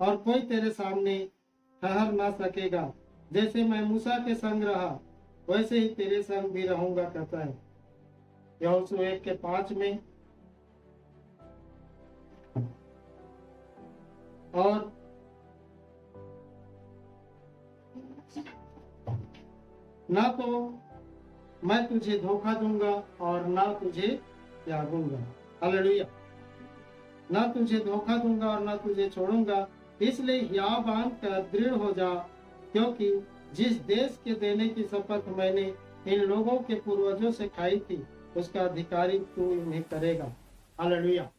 और कोई तेरे सामने ठहर ना सकेगा। जैसे मैं मूसा के संग रहा वैसे ही तेरे संग भी रहूंगा, कहता है यहोशू 1:5 में। और ना तो मैं तुझे धोखा दूंगा और ना तुझे त्यागूंगा। हालेलुया। ना तुझे धोखा दूंगा और ना तुझे छोड़ूंगा। इसलिए हिया बांध कर दृढ़ हो जा, क्योंकि जिस देश के देने की शपथ मैंने इन लोगों के पूर्वजों से खाई थी उसका अधिकारी तू इन्हें करेगा। हालेलुया।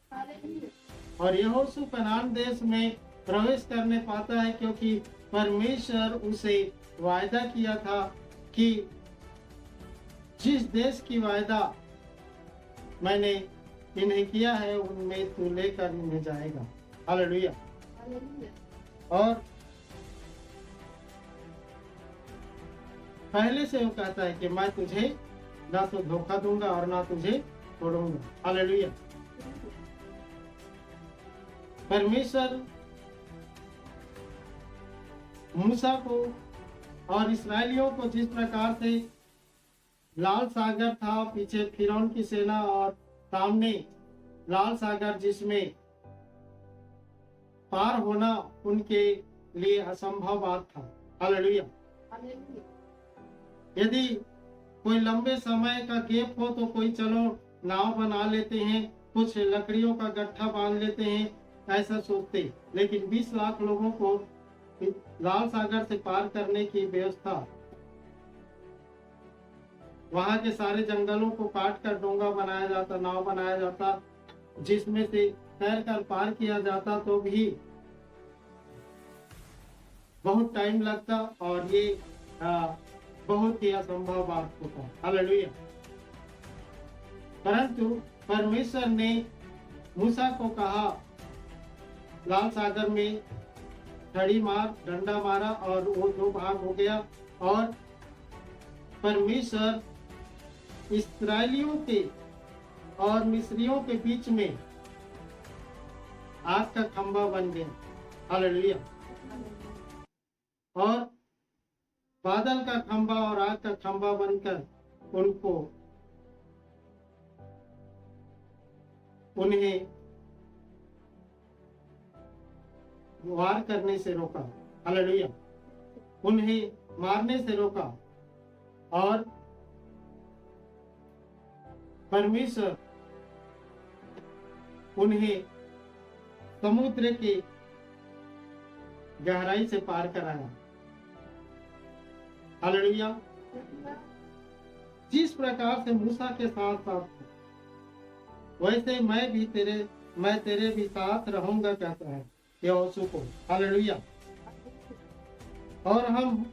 और यहोशू कनान देश में प्रवेश करने पाता है, क्योंकि परमेश्वर उसे वायदा किया था कि जिस देश की वायदा मैंने इन्हें किया है उनमें तू लेकर इन्हें जाएगा। हालेलुया। और पहले से वो कहता है कि मैं तुझे ना तो धोखा दूंगा और ना तुझे छोड़ूंगा। हालेलुया। परमेश्वर मूसा को और इस्राएलियों को जिस प्रकार से लाल सागर था, पीछे फिरौन की सेना और सामने लाल सागर, जिसमें पार होना उनके लिए असंभव बात था। हालेलुया। यदि कोई लंबे समय का गैप हो तो कोई चलो नाव बना लेते हैं, कुछ लकड़ियों का गट्ठा बांध लेते हैं, ऐसा सोचते। लेकिन 20 लाख लोगों को लाल सागर से पार करने की व्यवस्था, वहां के सारे जंगलों को काट कर डोंगा बनाया जाता, नाव बनाया जाता, जिसमें से तैर कर पार किया जाता, तो भी बहुत टाइम लगता और ये बहुत ही असंभव बात होता। हालेलुया। परंतु परमेश्वर ने मूसा को कहा, लाल सागर में छड़ी मार, डंडा मारा और वो 2 भाग हो गया। और परमेश्वर इस्राएलियों के और मिस्रियों के बीच में आग का खंभा बन गया। हालेलुया। और बादल का खंभा और आग का खंभा बनकर उन्हें वार करने से रोका। हालेलुया। उन्हें मारने से रोका। और परमेश्वर उन्हें समुद्र की गहराई से पार कराया। हालेलुया। जिस प्रकार से मूसा के साथ साथ वैसे मैं तेरे भी साथ रहूंगा, कहता है यहोशू को। हालेलुया। और हम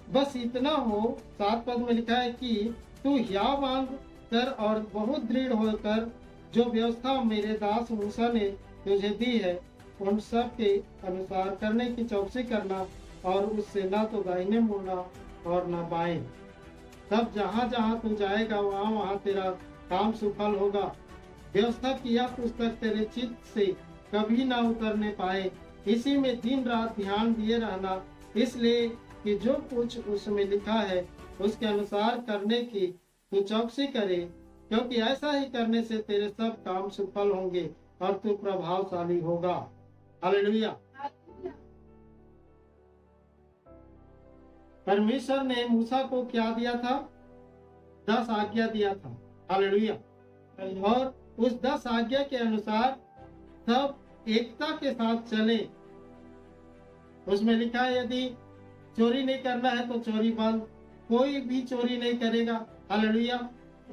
बस इतना हो, 7 पद में लिखा है कि तू हिया बांध कर और बहुत दृढ़ होकर जो व्यवस्था मेरे दास मूसा ने तुझे दी है उन सब के अनुसार करने की चौकसी करना, और उससे ना तो दाहिने मुड़ना और ना बाएं। तब जहां जहां तू जाएगा वहां वहां तेरा काम सफल होगा। व्यवस्था की यह पुस्तक तेरे चित्त से कभी ना उतरने पाए, इसी में दिन रात ध्यान दिए रहना, इसलिए कि जो कुछ उसमें लिखा है उसके अनुसार करने की तू चौकसी करे, क्योंकि ऐसा ही करने से तेरे सब काम सफल होंगे और तू प्रभावशाली होगा। हालेलुया। परमेश्वर ने मूसा को क्या दिया था? 10 आज्ञा दिया था। हालेलुया। और उस 10 आज्ञा के अनुसार सब एकता के साथ चले। उसमें लिखा है यदि चोरी नहीं करना है तो चोरी बंद, कोई भी चोरी नहीं करेगा। हालेलुया।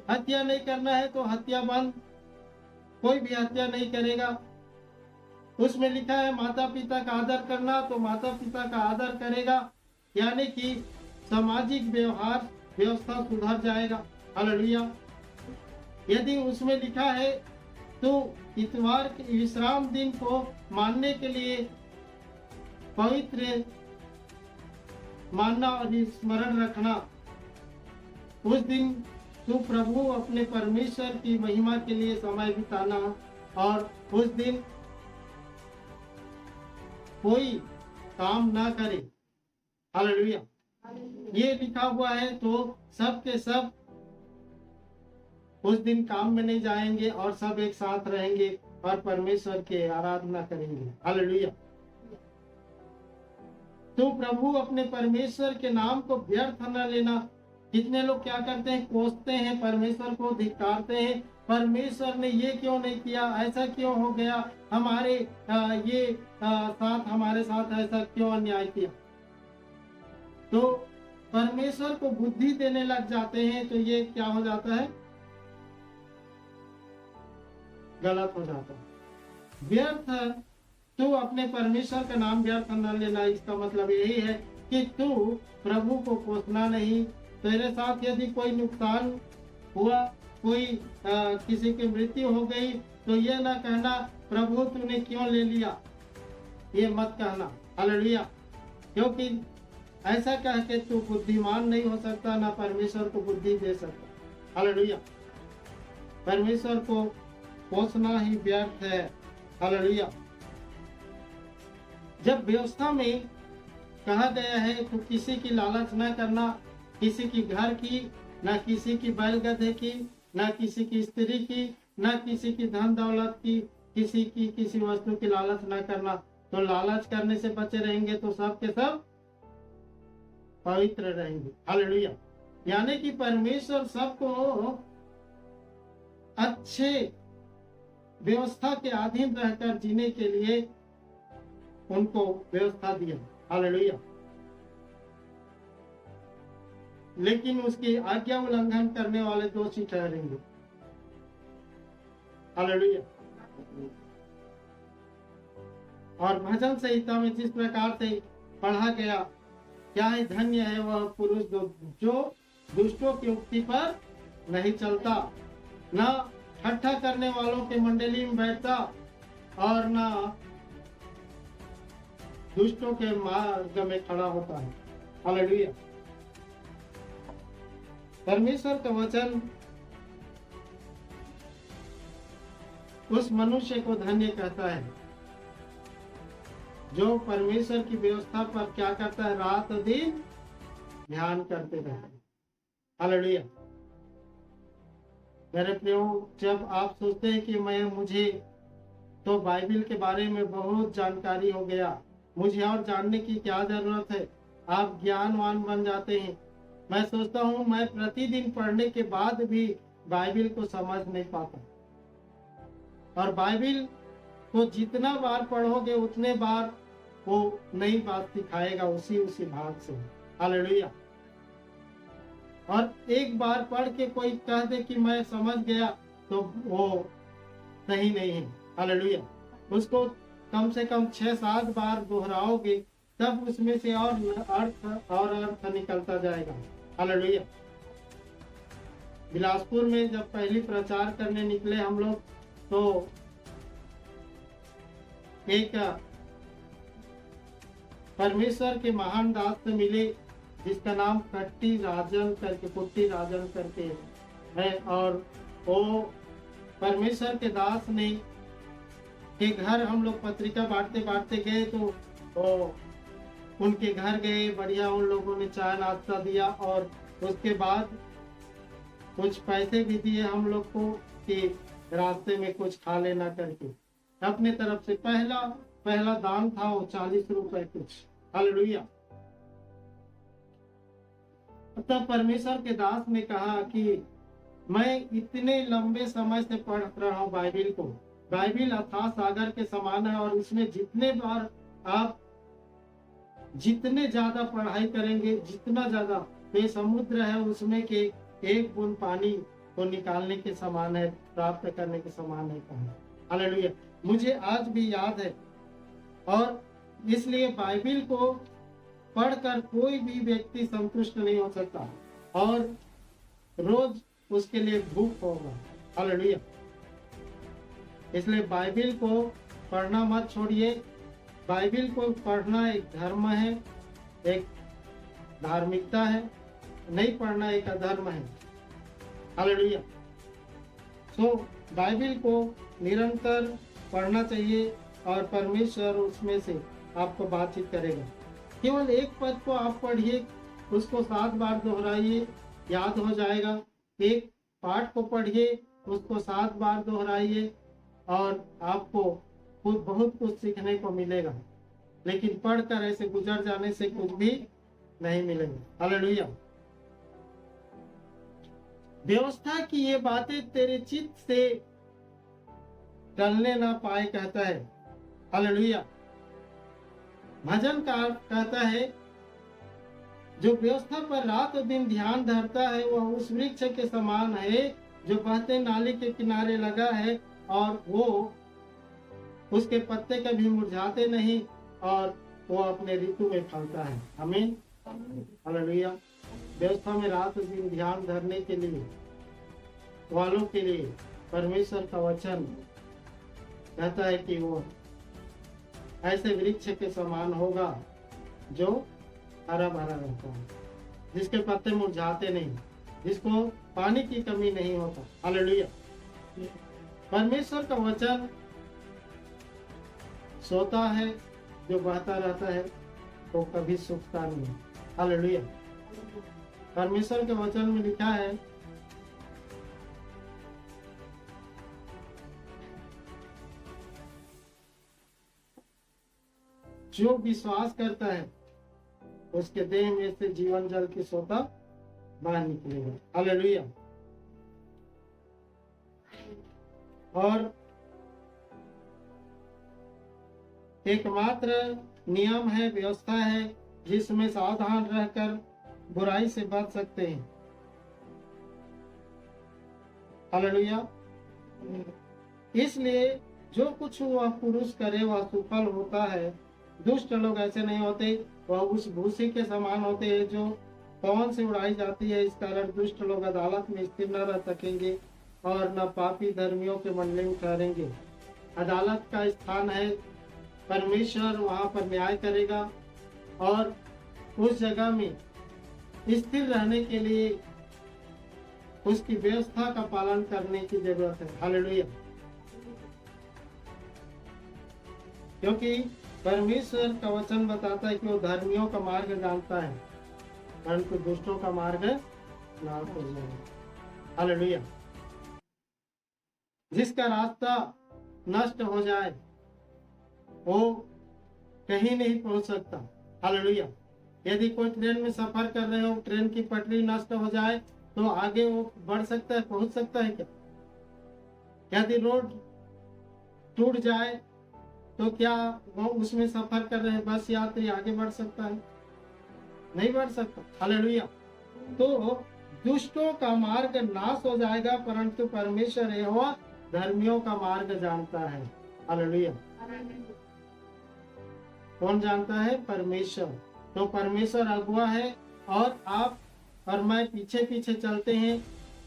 हत्या नहीं करना है तो हत्या बंद, कोई भी हत्या नहीं करेगा। उसमें लिखा है माता पिता का आदर करना, तो माता पिता का आदर करेगा, यानी कि सामाजिक व्यवस्था सुधर जाएगा। हालेलुया। यदि उसमें लिखा है तो इतवार के विश्राम दिन को मानने के लिए पवित्र मानना और स्मरण रखना, उस दिन तू प्रभु अपने परमेश्वर की महिमा के लिए समय बिताना, और उस दिन कोई काम ना करे। हालेलुया। ये लिखा हुआ है तो सब के सब उस दिन काम में नहीं जाएंगे और सब एक साथ रहेंगे और परमेश्वर के आराधना करेंगे। हालेलुया। तो प्रभु अपने परमेश्वर के नाम को व्यर्थ न लेना। कितने लोग क्या करते हैं, कोसते हैं, परमेश्वर को धिक्कारते हैं, परमेश्वर ने ये क्यों नहीं किया, ऐसा क्यों हो गया, हमारे साथ हमारे साथ ऐसा क्यों अन्याय किया। तो परमेश्वर को बुद्धि देने लग जाते हैं तो ये क्या हो जाता है, गलत हो जाता है। व्यर्थ तू अपने परमेश्वर का नाम व्यर्थ न लेना, इसका मतलब यही है कि तू प्रभु को कोसना नहीं। तेरे साथ यदि कोई नुकसान हुआ, कोई किसी की मृत्यु हो गई, तो ये ना कहना प्रभु तूने क्यों ले लिया, ये मत कहना। हालेलुया। क्योंकि ऐसा कह के तू बुद्धिमान नहीं हो सकता, ना परमेश्वर को बुद्धि दे सकता। हालेलुया। परमेश्वर को कोसना ही व्यर्थ है। हालेलुया। जब व्यवस्था में कहा गया है तो किसी की लालच न करना, किसी की घर की, न किसी की बैल गधे की, न किसी की स्त्री की, न किसी की धन दौलत की, किसी की किसी वस्तु की लालच न करना। तो लालच करने से बचे रहेंगे तो सब के सब पवित्र रहेंगे। हालेलुया। यानी कि परमेश्वर सबको अच्छे व्यवस्था के अधीन रहकर जीने के लिए उनको व्यवस्था दिया। हालेलुया। लेकिन उसकी आज्ञा उल्लंघन करने वाले दोषी ठहरेंगे। हालेलुया। और भजन संहिता में जिस प्रकार से पढ़ा गया, क्या है, धन्य है वह पुरुष जो दुष्टों की उक्ति पर नहीं चलता, ना ठट्ठा करने वालों के मंडली में बैठता, और ना दुष्टों के मार्ग में खड़ा होता है। हालेलुया। परमेश्वर का वचन उस मनुष्य को धन्य कहता है जो परमेश्वर की व्यवस्था पर क्या करता है, रात दिन ध्यान करते रहता है। हालेलुया। मेरे प्रियो, जब आप सोचते हैं कि मुझे तो बाइबल के बारे में बहुत जानकारी हो गया, मुझे और जानने की क्या जरूरत है, आप ज्ञानवान बन जाते हैं। मैं सोचता हूँ मैं प्रतिदिन पढ़ने के बाद भी बाइबल को समझ नहीं पाता, और बाइबल को जितना बार पढ़ोगे उतने बार वो नई बात सिखाएगा उसी भाग से। हालेलुया। और एक बार पढ़ के कोई कह दे कि मैं समझ गया तो वो सही नहीं है। हालेलुया। उसको कम से कम 6-7 बार दोहराओगे तब उसमें से और अर्थ निकलता जाएगा। हालेलुया। बिलासपुर में जब पहली प्रचार करने निकले हम लोग, तो एक परमेश्वर के महान दास से मिले जिसका नाम कुट्टी राजन करके है, और वो परमेश्वर के दास ने के घर हम लोग पत्रिका बांटते गए, तो उनके घर गए, बढ़िया उन लोगों ने चाय नाश्ता दिया, और उसके बाद कुछ पैसे भी दिए हम लोग को कि रास्ते में कुछ खा लेना करके। अपने तरफ से पहला दान था वो 40 रुपए कुछ। हालेलुया। तब परमेश्वर के दास ने कहा कि मैं इतने लंबे समय से पढ़ रहा हूँ बाइबल को। बाइबल अथाह सागर के समान है, और इसमें जितने बार आप जितने ज्यादा पढ़ाई करेंगे, जितना ज्यादा, ये समुद्र है उसमें के एक बूंद पानी को निकालने के समान है, प्राप्त करने के समान है कहा। हालेलुया। मुझे आज भी याद है, और इसलिए बाइबल को पढ़कर कोई भी व्यक्ति संतुष्ट नहीं हो सकता, और रोज उसके लिए भूख होगा। हालेलुया। इसलिए बाइबल को पढ़ना मत छोड़िए। बाइबल को पढ़ना एक धर्म है, एक धार्मिकता है। नहीं पढ़ना एक अधर्म है। हालेलुया। सो बाइबल को निरंतर पढ़ना चाहिए, और परमेश्वर उसमें से आपको बातचीत करेगा। केवल एक पद को आप पढ़िए, उसको 7 बार दोहराइए, याद हो जाएगा। एक पाठ को पढ़िए, उसको 7 बार दोहराइए और आपको बहुत कुछ सीखने को मिलेगा। लेकिन पढ़कर ऐसे गुजर जाने से कुछ भी नहीं मिलेगा। हालेलुया। व्यवस्था की ये बातें तेरे चित्त से टलने ना पाए कहता है। हालेलुया। भजनकार कहता है, जो व्यवस्था पर रात और दिन ध्यान धरता है वह उस वृक्ष के समान है जो बहते नाले के किनारे लगा है, और वो उसके पत्ते कभी मुरझाते नहीं और वो अपने ऋतु में फलता है। आमीन। हालेलुया। व्यवस्था में रात और दिन ध्यान धरने के लिए वालों के लिए परमेश्वर का वचन कहता है कि वो ऐसे वृक्ष के समान होगा जो हरा भरा रहता है, जिसके पत्ते मुरझाते नहीं, जिसको पानी की कमी नहीं होता। हालेलुया। परमेश्वर का वचन सोता है, जो बहता रहता है वो कभी सूखता नहीं। हालेलुया। परमेश्वर के वचन में लिखा है, जो विश्वास करता है उसके देह में से जीवन जल की सोता बाहर निकलेगा। हालेलुया। और एकमात्र नियम है, व्यवस्था है, जिसमें सावधान रहकर बुराई से बच सकते हैं। हालेलुया। इसलिए जो कुछ वह पुरुष करे वह सफल होता है। दुष्ट लोग ऐसे नहीं होते, वह उस भूसी के समान होते हैं जो पवन से उड़ाई जाती है। इस कारण दुष्ट लोग अदालत में स्थिर न रह सकेंगे और न पापी धर्मियों के मंडली में ठहरेंगे। अदालत का स्थान है, परमेश्वर वहां पर न्याय करेगा और उस जगह में स्थिर रहने के लिए उसकी व्यवस्था का पालन करने की जरूरत है। हालेलुया। क्योंकि परमेश्वर का वचन बताता है कि वो धर्मियों का मार्ग जानता है, परंतु दुष्टों का मार्ग नाश हो जाएगा। हालेलुया। जिसका रास्ता नष्ट हो जाए वो कहीं नहीं पहुंच सकता। हालेलुया। यदि कोई ट्रेन में सफर कर रहे हो, ट्रेन की पटरी नष्ट हो जाए तो आगे वो बढ़ सकता है, पहुंच सकता है क्या? यदि रोड टूट जाए तो क्या वो उसमें सफर कर रहे बस यात्री आगे बढ़ सकता है? नहीं बढ़ सकता। हालेलुया। तो दुष्टों का मार्ग नाश हो जाएगा, परंतु परमेश्वर यहोवा धर्मियों का मार्ग जानता है। हालेलुया। कौन जानता है? परमेश्वर। तो परमेश्वर अगुआ है और आप और मैं पीछे पीछे चलते हैं,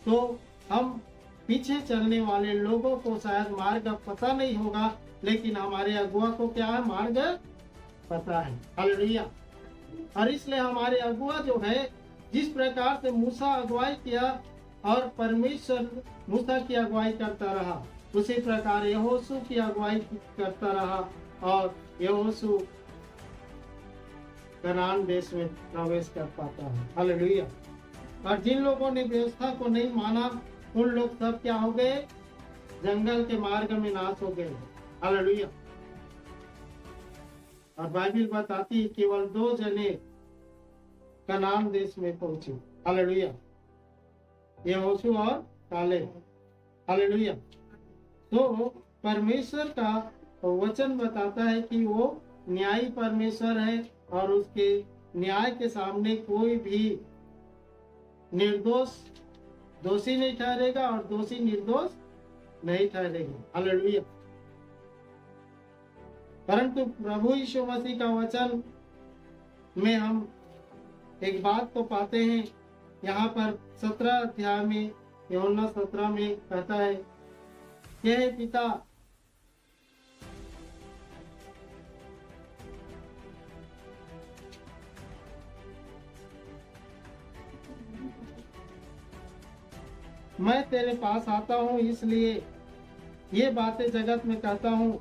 तो हम पीछे चलने वाले लोगों को शायद मार्ग पता नहीं होगा, लेकिन हमारे अगुआ को क्या है? मार्ग पता है। हालेलुया। और इसलिए हमारे अगुआ जो है, जिस प्रकार से मूसा अगुवाई किया और परमेश्वर मूसा की अगुवाई करता रहा, उसी प्रकार यहोशू की अगुवाई करता रहा और यहोशू कनान देश में प्रवेश कर पाता है। हालेलुया। और जिन लोगों ने व्यवस्था को नहीं माना, उन लोग सब क्या हो गए? जंगल के मार्ग में नाश हो गए। हालेलुया। और बाइबल बताती है केवल 2 जने कनान देश में पहुंचे। हालेलुया। यहोशू और कालेब। हालेलुया। तो परमेश्वर का वचन बताता है कि वो न्यायी परमेश्वर है और उसके न्याय के सामने कोई भी निर्दोष दोषी नहीं ठहरेगा और दोषी निर्दोष नहीं ठहरेगा। हालेलुया। परंतु प्रभु यीशु मसीह का वचन में हम एक बात को पाते हैं। यहाँ पर 17 अध्याय में, यूहन्ना 17 में कहता है, हे पिता, मैं तेरे पास आता हूँ, इसलिए ये बातें जगत में कहता हूँ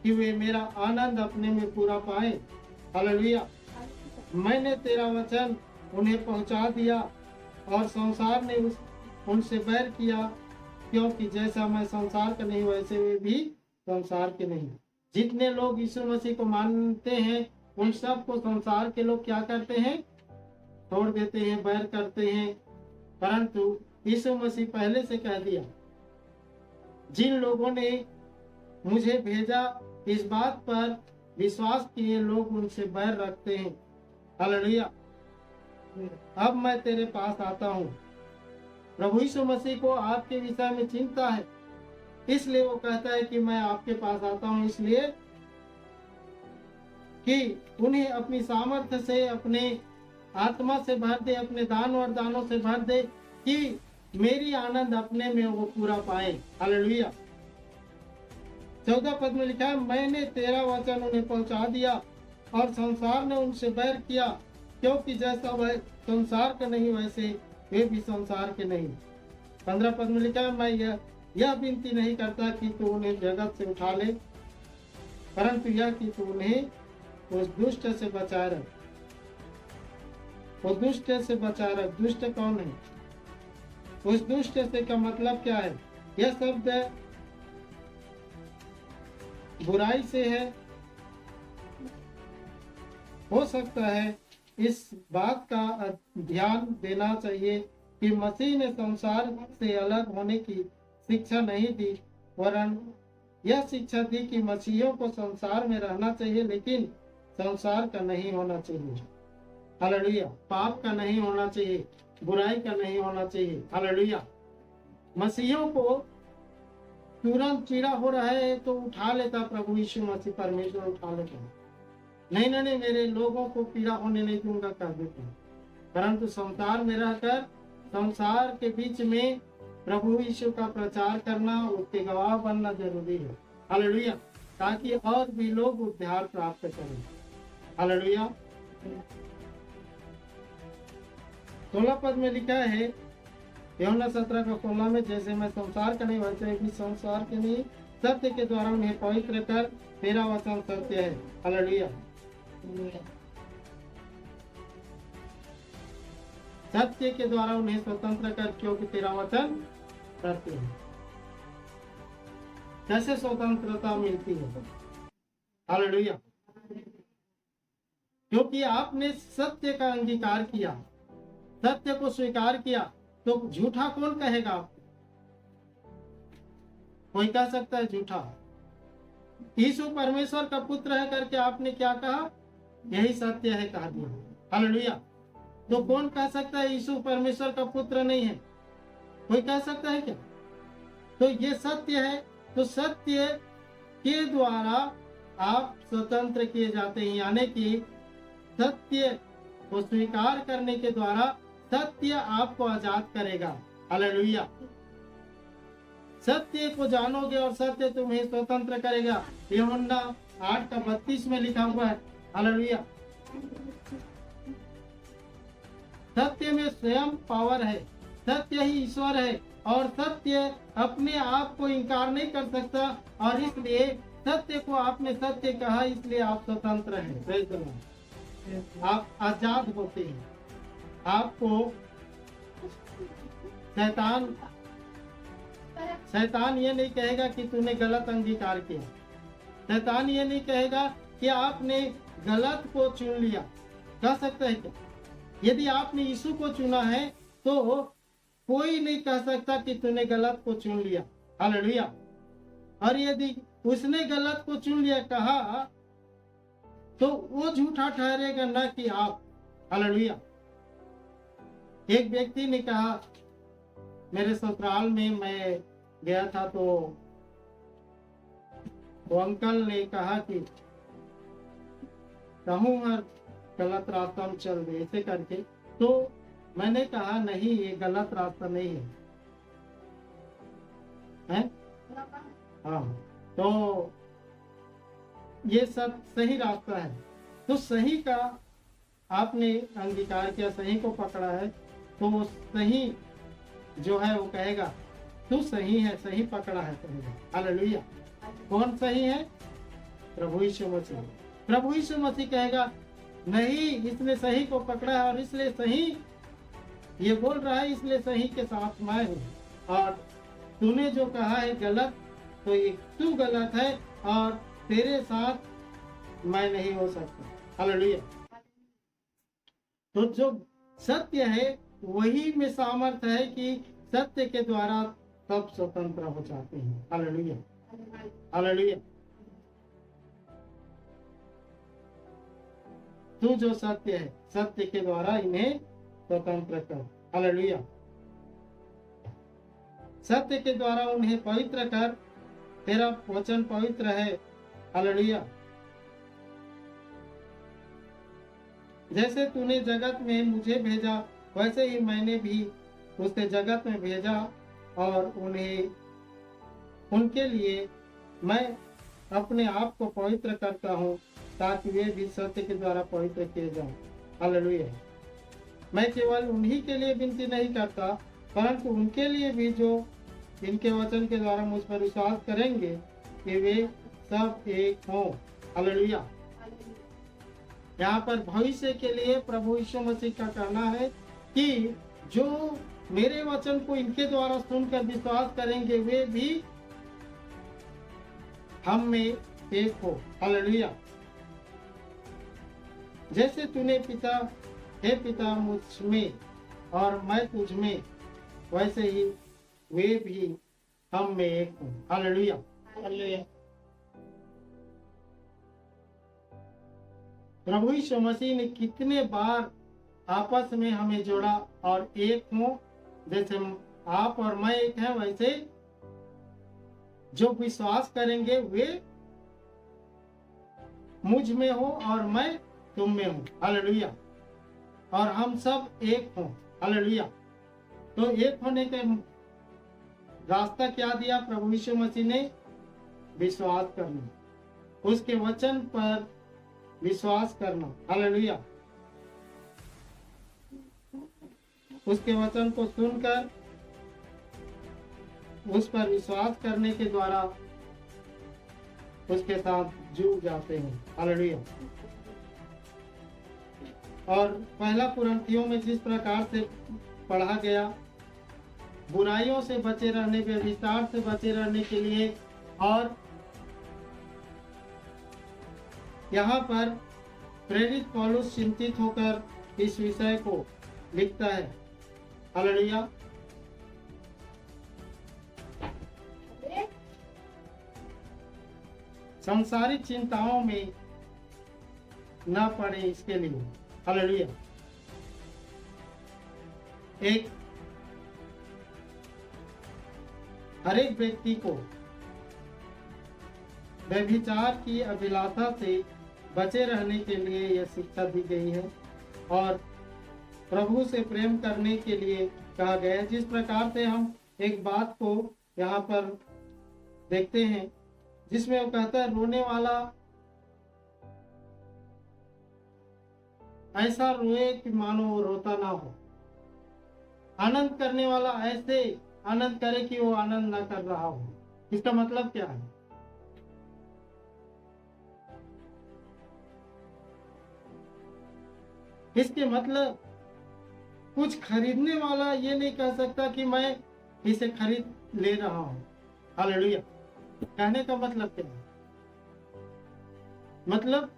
कि वे मेरा आनंद अपने में पूरा पाए। हालेलुया। मैंने तेरा वचन उन्हें पहुंचा दिया और संसार ने उनसे बैर किया, क्योंकि जैसा मैं संसार का नहीं वैसे वे भी संसार के नहीं। जितने लोग यीशु मसीह को मानते हैं उन सब को संसार के लोग क्या करते हैं? छोड़ देते हैं, बैर करते हैं। परंतु यीशु मसीह पहले से कह दिया, जिन लोगों ने मुझे भेजा इस बात पर विश्वास किए लोग उनसे बैर रखते हैं। हालेलुया। अब मैं तेरे पास आता हूँ। प्रभु यीशु मसीह को आपके विषय में चिंता है, इसलिए वो कहता है कि मैं आपके पास आता हूँ, इसलिए कि उन्हें अपनी सामर्थ्य से, अपने आत्मा से भर दे, अपने दान और दानों से भर दे, कि मेरी आनंद अपने में वो पूरा पाए। हालेलुया। 14 पद में लिखा है, मैंने तेरा वचन उन्हें पहुंचा दिया और संसार ने उनसे बैर किया, क्योंकि जैसा वह संसार का नहीं वैसे वे भी संसार के नहीं। 15 पद में लिखा है, मैं यह विनती नहीं करता कि तू उन्हें जगत से उठा ले, परंतु यह कि तू उन्हें उस दुष्ट से बचाए रख। वो दुष्ट से बचाए रख। दुष्ट कौन है? उस दुष्ट से का मतलब क्या है? यह शब्द बुराई से है। हो सकता है इस बात का ध्यान देना चाहिए कि मसीह ने संसार से अलग होने की शिक्षा नहीं दी, वरन यह शिक्षा दी कि मसीहियों को संसार में रहना चाहिए, लेकिन संसार का नहीं होना चाहिए। हालेलुया। पाप का नहीं होना चाहिए, बुराई का नहीं होना चाहिए। हालेलुया। मसीहियों को तुरंत पीड़ा हो रहा है तो उठा लेता प्रभु यीशु मसीह, परमेश्वर उठा लेता। नहीं नहीं, मेरे लोगों को पीड़ा होने नहीं दूंगा कह देता। परंतु संसार में रहकर संसार के बीच में प्रभु यीशु का प्रचार करना, उसके गवाह बनना जरूरी है। हालेलुया। ताकि और भी लोग उद्धार प्राप्त करें। हालेलुया। 16 पद में लिखा है, यूहन्ना 17:16 में, जैसे मैं संसार का नहीं वैसे भी संसार के नहीं, सत्य के द्वारा उन्हें पवित्र कर, तेरा वचन सत्य है। हालेलुया। सत्य के द्वारा उन्हें स्वतंत्र कर, क्योंकि तेरा वचन सत्य है। कैसे स्वतंत्रता मिलती है? हालेलुया। क्योंकि आपने सत्य का अंगीकार किया, सत्य को स्वीकार किया, तो झूठा कौन कहेगा आपको? कोई कह सकता है झूठा? यीशु परमेश्वर का पुत्र है करके आपने क्या कहा? यही सत्य है कहा दिया। हालेलुया। तो कौन कह सकता है यीशु परमेश्वर का पुत्र नहीं है? कोई कह सकता है क्या? तो ये सत्य है। तो सत्य के द्वारा आप स्वतंत्र किए जाते हैं, यानी कि सत्य को स्वीकार करने के द्वारा सत्य आपको आजाद करेगा। हालेलुया। सत्य को जानोगे और सत्य तुम्हें स्वतंत्र करेगा। यूहन्ना 8:32 में लिखा हुआ है। हालेलुया। सत्य में स्वयं पावर है, सत्य ही ईश्वर है, और सत्य अपने आप को इनकार नहीं कर सकता, और इसलिए सत्य को आपने सत्य कहा, इसलिए आप स्वतंत्र हैं। आप आजाद होते हैं। आपको शैतान ये नहीं कहेगा कि तूने गलत अंगीकार किया। शैतान ये नहीं कहेगा कि आपने गलत को चुन लिया। कह सकता है क्या? यदि आपने यीशु को चुना है तो कोई नहीं कह सकता कि तूने गलत को चुन लिया। हालेलुया। और यदि उसने गलत को चुन लिया कहा तो वो झूठा ठहरेगा, ना कि आप। हालेलुया। एक व्यक्ति ने कहा, मेरे ससुराल में मैं गया था तो वो अंकल ने कहा कि कहूँ हर गलत रास्ता में चल रहे ऐसे करके। तो मैंने कहा नहीं, ये गलत रास्ता नहीं है? हाँ, तो ये सब सही रास्ता है। तो सही का आपने अंगीकार किया, सही को पकड़ा है, तो वो सही जो है वो कहेगा तू सही है, सही पकड़ा है कहेगा। हालेलुया। कौन सही है? प्रभु यीशु मसीह। प्रभु यीशु मसीह कहेगा नहीं, इसने सही को पकड़ा है और इसलिए सही ये बोल रहा है, इसलिए सही के साथ मैं हूँ, और तूने जो कहा है गलत, तो ये तू गलत है और तेरे साथ मैं नहीं हो सकता। हालेलुया। तो जो सत्य है वही में सामर्थ है कि सत्य के द्वारा सब स्वतंत्र हो जाते हैं। Hallelujah, hallelujah. तू जो सत्य है, सत्य के द्वारा इन्हें स्वतंत्र कर। हालेलुया। सत्य के द्वारा उन्हें पवित्र कर, तेरा वचन पवित्र है। हालेलुया। जैसे तूने जगत में मुझे भेजा, वैसे ही मैंने भी उसे जगत में भेजा, और उनके लिए मैं अपने आप को पवित्र करता हूँ, ताकि वे भी सत्य के द्वारा पवित्र किए जाएं। हालेलुया। मैं केवल उन्हीं के लिए विनती नहीं करता, परंतु उनके लिए भी जो इनके वचन के द्वारा मुझ पर विश्वास करेंगे कि वे सब एक हों। हालेलुया। यहाँ पर भविष्य के लिए प्रभु यीशु मसीह का कहना है कि जो मेरे वचन को इनके द्वारा सुनकर विश्वास करेंगे वे भी हम में एक हो। हालेलुया। जैसे तूने पिता, हे पिता मुझ में और मैं तुझ में, वैसे ही वे भी हम में एक हो। Hallelujah, hallelujah. प्रभु यीशु मसीह ने कितने बार आपस में हमें जोड़ा और एक हो, जैसे आप और मैं एक हैं, वैसे जो विश्वास करेंगे वे मुझ में हो और मैं तुम में हूँ। हालेलुया। और हम सब एक हों। हालेलुया। तो एक होने का रास्ता क्या दिया प्रभु यीशु मसीह ने? विश्वास करना, उसके वचन पर विश्वास करना। हालेलुया। उसके वचन को सुनकर उस पर विश्वास करने के द्वारा उसके साथ जुड़ जाते हैं। हालेलुया। और पहला कुरिन्थियों में जिस प्रकार से पढ़ा गया, बुराइयों से बचे रहने, व्यभिचार से बचे रहने के लिए, और यहाँ पर प्रेरित पौलुस चिंतित होकर इस विषय को लिखता है। हालेलुया। संसारिक चिंताओं में न पड़े इसके लिए। हालेलुया। हर एक व्यक्ति को व्यभिचार की अभिलाषा से बचे रहने के लिए यह शिक्षा दी गई है, और प्रभु से प्रेम करने के लिए कहा गया है। जिस प्रकार से हम एक बात को यहाँ पर देखते हैं जिसमें वो कहता है, रोने वाला ऐसा रोए कि मानो वो रोता ना हो, आनंद करने वाला ऐसे आनंद करे कि वो आनंद ना कर रहा हो। इसका मतलब क्या है? इसके मतलब कुछ खरीदने वाला ये नहीं कह सकता कि मैं इसे खरीद ले रहा हूं। हालेलुया। कहने का मतलब क्या है? मतलब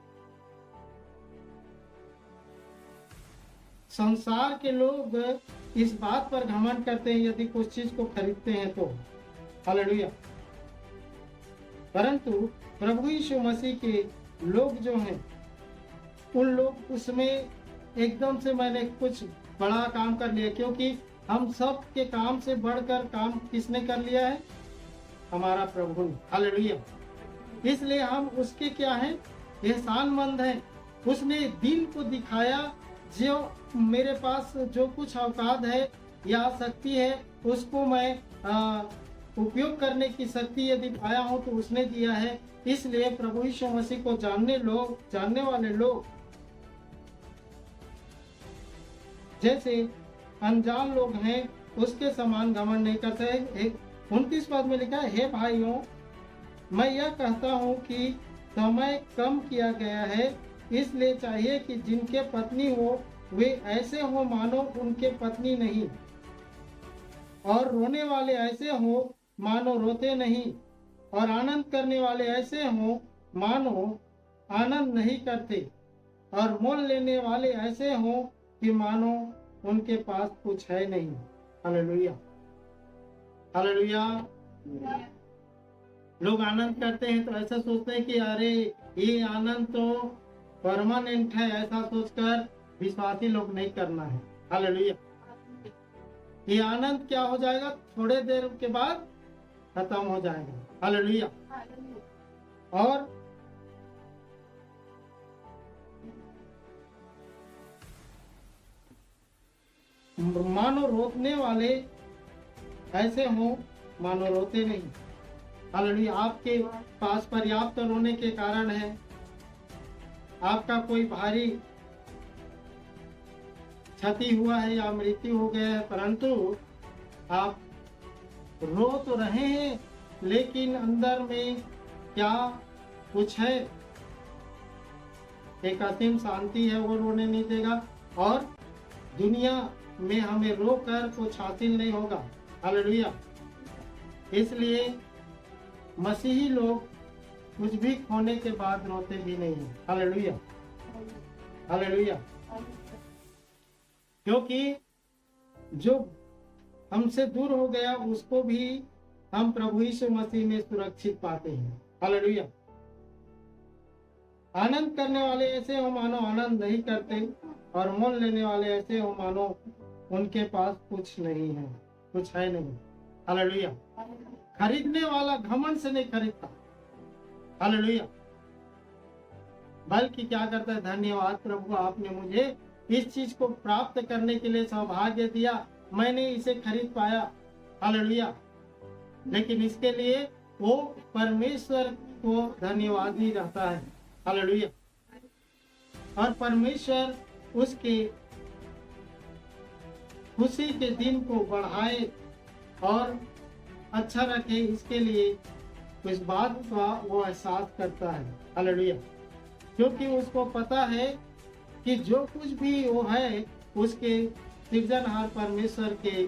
संसार के लोग इस बात पर घमंड करते हैं यदि कुछ चीज को खरीदते हैं तो। हालेलुया। परंतु प्रभु यीशु मसीह के लोग जो हैं, उन लोग उसमें एकदम से मैंने कुछ बड़ा काम कर लिया, क्योंकि हम सब के काम से बढ़कर काम किसने कर लिया है? हमारा प्रभु ने। हालेलुया। इसलिए हम उसके क्या हैं? एहसानमंद हैं। उसने दिन को दिखाया, जो मेरे पास जो कुछ औकात है या शक्ति है उसको मैं उपयोग करने की शक्ति यदि पाया हूं तो उसने दिया है। इसलिए प्रभु यीशु मसीह को जानने वाले लोग जैसे अनजान लोग हैं उसके समान घमंड नहीं करते हैं। 29 पद में लिखा है, हे भाइयों, मैं यह कहता हूं कि समय कम किया गया है, इसलिए चाहिए कि जिनके पत्नी हो वे ऐसे हो मानो उनके पत्नी नहीं, और रोने वाले ऐसे हो मानो रोते नहीं, और आनंद करने वाले ऐसे हो मानो आनंद नहीं करते, और मोल लेने वाले ऐसे हो कि मानो उनके पास कुछ है नहीं। Hallelujah, hallelujah. लोग आनंद करते हैं तो ऐसा सोचते हैं कि अरे ये आनंद तो परमानेंट है, ऐसा सोचकर विश्वासी लोग नहीं करना है। हालेलुया। ये आनंद क्या हो जाएगा, थोड़े देर के बाद खत्म हो जाएगा। हालेलुया। और मानो रोने वाले ऐसे हो मानो रोते नहीं। हालेलुया। आपके पास पर्याप्त रोने के कारण है, आपका कोई भारी क्षति हुआ है या मृत्यु हो गया है, परंतु आप रो तो रहे हैं, लेकिन अंदर में क्या कुछ है, एक असीम शांति है, वो रोने नहीं देगा, और दुनिया में हमें रो कर कुछ हासिल नहीं होगा। हालेलुया। इसलिए मसीही लोग कुछ भी खोने के बाद रोते भी नहीं है। Hallelujah, hallelujah. क्योंकि जो हमसे दूर हो गया उसको भी हम प्रभु यीशु मसीह में सुरक्षित पाते हैं। हालेलुया। आनंद करने वाले ऐसे हो मानो आनंद नहीं करते, और मोल लेने वाले ऐसे हो मानो उनके पास कुछ नहीं है, कुछ है नहीं। हालेलुया। खरीदने वाला घमंड से नहीं खरीदता। हालेलुया। बल्कि क्या करता है, धन्यवाद प्रभु, आपने मुझे इस चीज को प्राप्त करने के लिए सौभाग्य दिया, मैंने इसे खरीद पाया। हालेलुया। लेकिन इसके लिए वो परमेश्वर को धन्यवाद ही रहता है। हालेलुया। और परमेश्वर उसके खुशी के दिन को बढ़ाए और अच्छा रखे, इसके लिए इस बात का वो एहसास करता है। हालेलुया। क्योंकि उसको पता है कि जो कुछ भी वो है उसके सृजनहार परमेश्वर के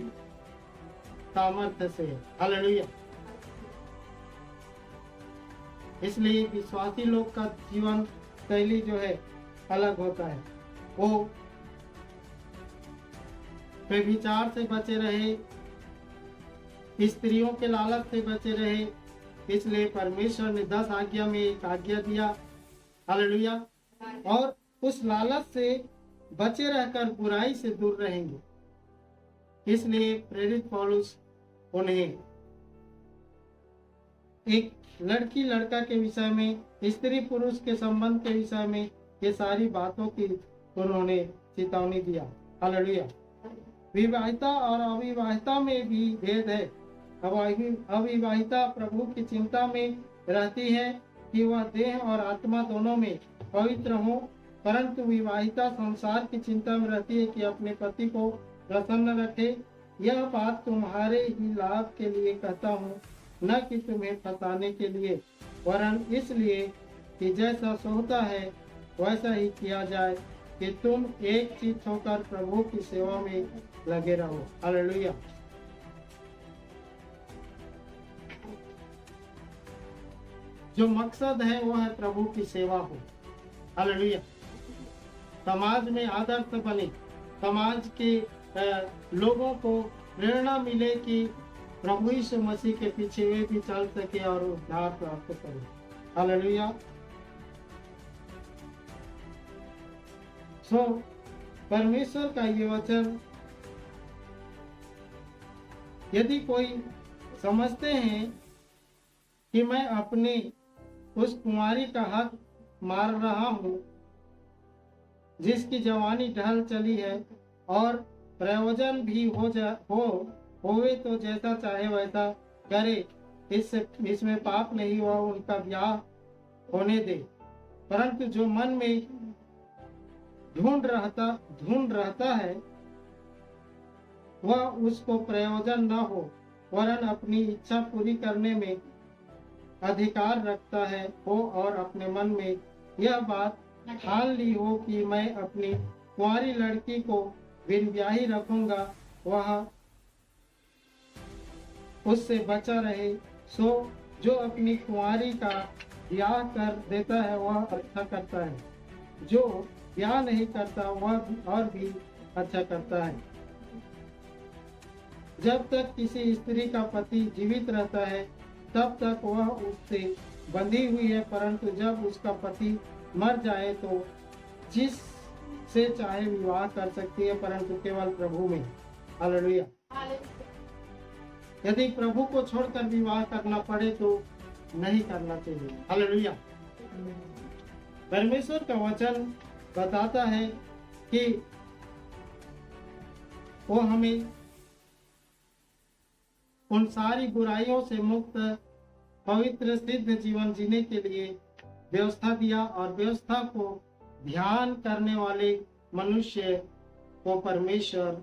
सामर्थ्य से है। हालेलुया। इसलिए विश्वासी लोग का जीवन शैली जो है अलग होता है। वो व्यभिचार से बचे रहे, स्त्रियों के लालच से बचे रहे, इसलिए परमेश्वर ने 10 आज्ञा में एक आज्ञा दिया। हालेलुया। और उस लालच से बचे रहकर बुराई से दूर रहेंगे। इसलिए प्रेरित पौलुस उन्हें एक लड़की लड़का के विषय में, स्त्री पुरुष के संबंध के विषय में, ये सारी बातों की उन्होंने चेतावनी दिया। हालेलुया। विवाहिता और अविवाहिता में भी भेद है। अविवाहिता प्रभु की चिंता में रहती है कि वह देह और आत्मा दोनों में पवित्र हो, परंतु विवाहिता संसार की चिंता में रहती है कि अपने पति को प्रसन्न रखे। यह बात तुम्हारे ही लाभ के लिए कहता हूँ, न कि तुम्हें फंसाने के लिए, वरन इसलिए कि जैसा सोता है वैसा ही किया जाए, कि तुम एक चित्त होकर प्रभु की सेवा में लगे रहो। हालेलुया। जो मकसद है वो है प्रभु की सेवा हो। हालेलुया। समाज में आदर्श बने, समाज के लोगों को प्रेरणा मिले कि प्रभु यीशु मसीह के पीछे वे भी चल सके और उद्धार प्राप्त करें। हालेलुया। सो परमेश्वर का ये वचन, यदि कोई समझते हैं कि मैं अपने उस कुंवारी का हक मार रहा हूँ जिसकी जवानी ढल चली है, और प्रयोजन भी होवे तो जैसा चाहे वैसा करे, इसमें पाप नहीं हुआ, उनका ब्याह होने दे। परंतु जो मन में ढूंढ रहता है वह उसको प्रयोजन न हो, वरन अपनी इच्छा पूरी करने में अधिकार रखता है हो और अपने मन में यह बात ठान ली हो कि मैं अपनी कुंवारी लड़की को बिन ब्याही रखूंगा, वह उससे बचा रहे। सो जो अपनी कुंवारी का ब्याह कर देता है वह अच्छा करता है, जो ब्याह नहीं करता वह और भी अच्छा करता है। जब तक किसी स्त्री का पति जीवित रहता है तब तक वह उससे बंधी हुई है, परंतु जब उसका पति मर जाए तो जिस से चाहे विवाह कर सकती है, परंतु केवल प्रभु में। हालेलुया। यदि प्रभु को छोड़कर विवाह करना पड़े तो नहीं करना चाहिए। हालेलुया। परमेश्वर का वचन बताता है कि वो हमें उन सारी बुराइयों से मुक्त पवित्र सिद्ध जीवन जीने के लिए व्यवस्था दिया, और व्यवस्था को ध्यान करने वाले मनुष्य को परमेश्वर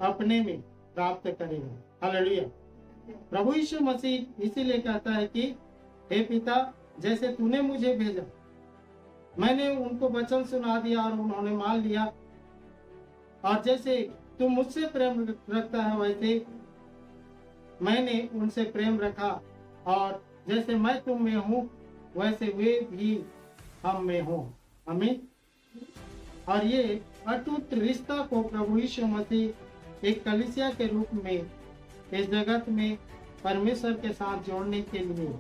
अपने में प्राप्त करेगा। हालेलुया। प्रभु यीशु मसीह इसीलिए कहता है कि हे पिता, जैसे तूने मुझे भेजा, मैंने उनको वचन सुना दिया और उन्होंने मान लिया, और जैसे तू मुझसे प्रेम रखता है वैसे मैंने उनसे प्रेम रखा, और जैसे मैं तुम में हूँ वैसे वे भी हम में हो। आमीन। और ये अटूट रिश्ता को प्रभु यीशु मसीह एक कलीसिया के रूप में इस जगत में परमेश्वर के साथ जोड़ने के लिए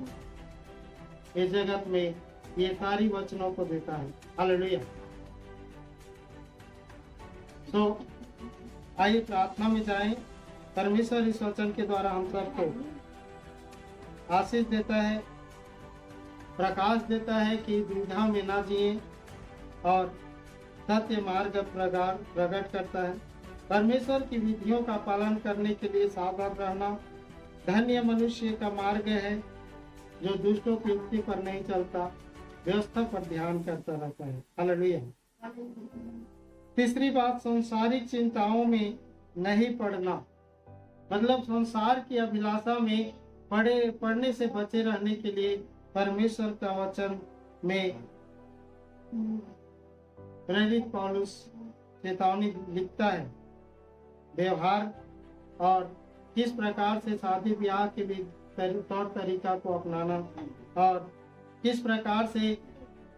इस जगत में ये सारी वचनों को देता है। हालेलुया। तो आइए प्रार्थना में जाएं। परमेश्वर इस वचन के द्वारा हम सबको आशीष देता है, प्रकाश देता है कि दुविधा में ना जिए, और सत्य मार्ग प्रकट करता है। परमेश्वर की विधियों का पालन करने के लिए सावधान रहना धन्य मनुष्य का मार्ग है, जो दुष्टों की युक्ति पर नहीं चलता, व्यवस्था पर ध्यान करता रहता है। हालेलुया। तीसरी बात, संसारिक चिंताओं में नहीं पड़ना, मतलब संसार की अभिलाषा में पढ़ने से बचे रहने के लिए परमेश्वर का वचन में प्रेरित पौलुस चेतावनी लिखता है। व्यवहार और किस प्रकार से शादी ब्याह के भी तौर तरीका को अपनाना, और किस प्रकार से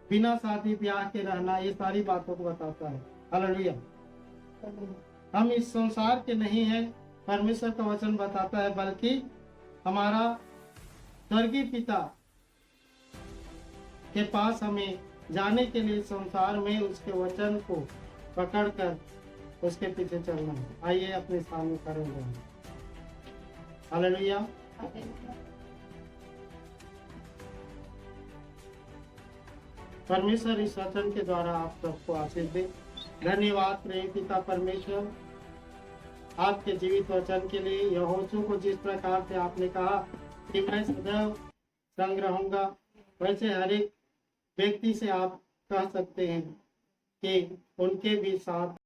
बिना शादी ब्याह के रहना, ये सारी बातों को बताता है। हालेलुया। हम इस संसार के नहीं है, परमेश्वर का वचन बताता है, बल्कि हमारा स्वर्गीय पिता के पास हमें जाने के लिए संसार में उसके वचन को पकड़कर उसके पीछे चलना है। आइए अपने सामने खड़े हो जाएं। हालेलुया। परमेश्वर इस वचन के द्वारा आप सबको आशीष दे। धन्यवाद प्रेम पिता परमेश्वर, आपके जीवित वचन के लिए। यहोशू को जिस प्रकार से आपने कहा कि मैं सदैव संग रहूंगा, वैसे हर एक व्यक्ति से आप कह सकते हैं कि उनके भी साथ